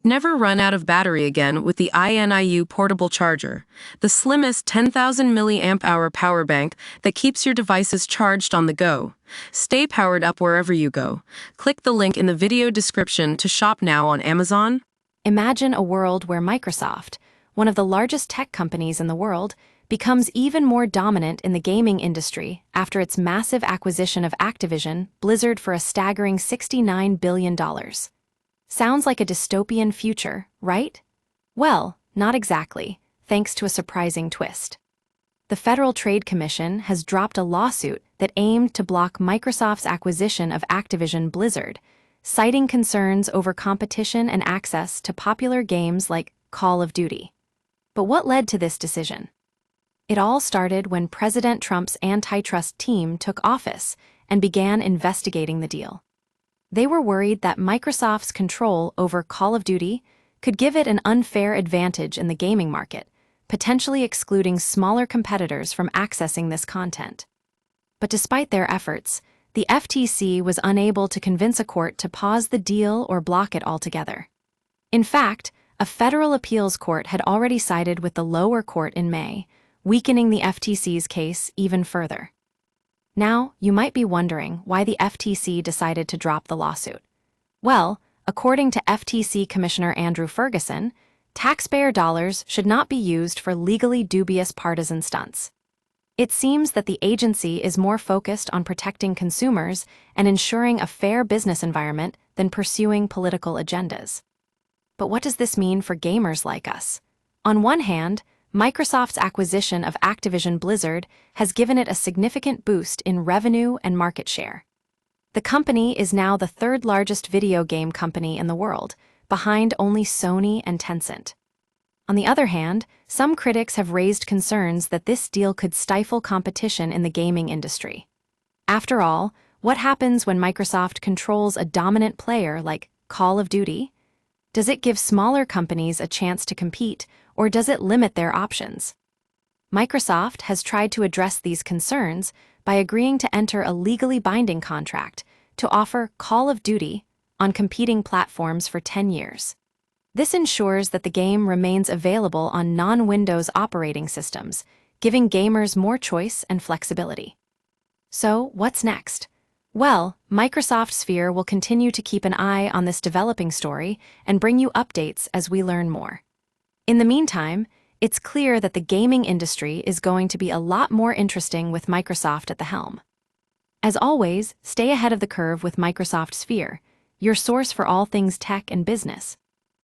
Never run out of battery again with the INIU portable charger, the slimmest 10,000 milliamp hour power bank that keeps your devices charged on the go. Stay powered up wherever you go. Click the link in the video description to shop now on Amazon. Imagine a world where Microsoft, one of the largest tech companies in the world, becomes even more dominant in the gaming industry after its massive acquisition of Activision, Blizzard for a staggering $69 billion. Sounds like a dystopian future, right? Well, not exactly, thanks to a surprising twist. The Federal Trade Commission has dropped a lawsuit that aimed to block Microsoft's acquisition of Activision Blizzard, citing concerns over competition and access to popular games like Call of Duty. But what led to this decision? It all started when President Trump's antitrust team took office and began investigating the deal. They were worried that Microsoft's control over Call of Duty could give it an unfair advantage in the gaming market, potentially excluding smaller competitors from accessing this content. But despite their efforts, the FTC was unable to convince a court to pause the deal or block it altogether. In fact, a federal appeals court had already sided with the lower court in May, weakening the FTC's case even further. Now, you might be wondering why the FTC decided to drop the lawsuit. Well, according to FTC Commissioner Andrew Ferguson, taxpayer dollars should not be used for legally dubious partisan stunts. It seems that the agency is more focused on protecting consumers and ensuring a fair business environment than pursuing political agendas. But what does this mean for gamers like us? On one hand, Microsoft's acquisition of Activision Blizzard has given it a significant boost in revenue and market share. The company is now the third largest video game company in the world, behind only Sony and Tencent. On the other hand, some critics have raised concerns that this deal could stifle competition in the gaming industry. After all, what happens when Microsoft controls a dominant player like Call of Duty? Does it give smaller companies a chance to compete, or does it limit their options? Microsoft has tried to address these concerns by agreeing to enter a legally binding contract to offer Call of Duty on competing platforms for 10 years. This ensures that the game remains available on non-Windows operating systems, giving gamers more choice and flexibility. So, what's next? Well, Microsoft Sphere will continue to keep an eye on this developing story and bring you updates as we learn more. In the meantime, it's clear that the gaming industry is going to be a lot more interesting with Microsoft at the helm. As always, stay ahead of the curve with Microsoft Sphere, your source for all things tech and business.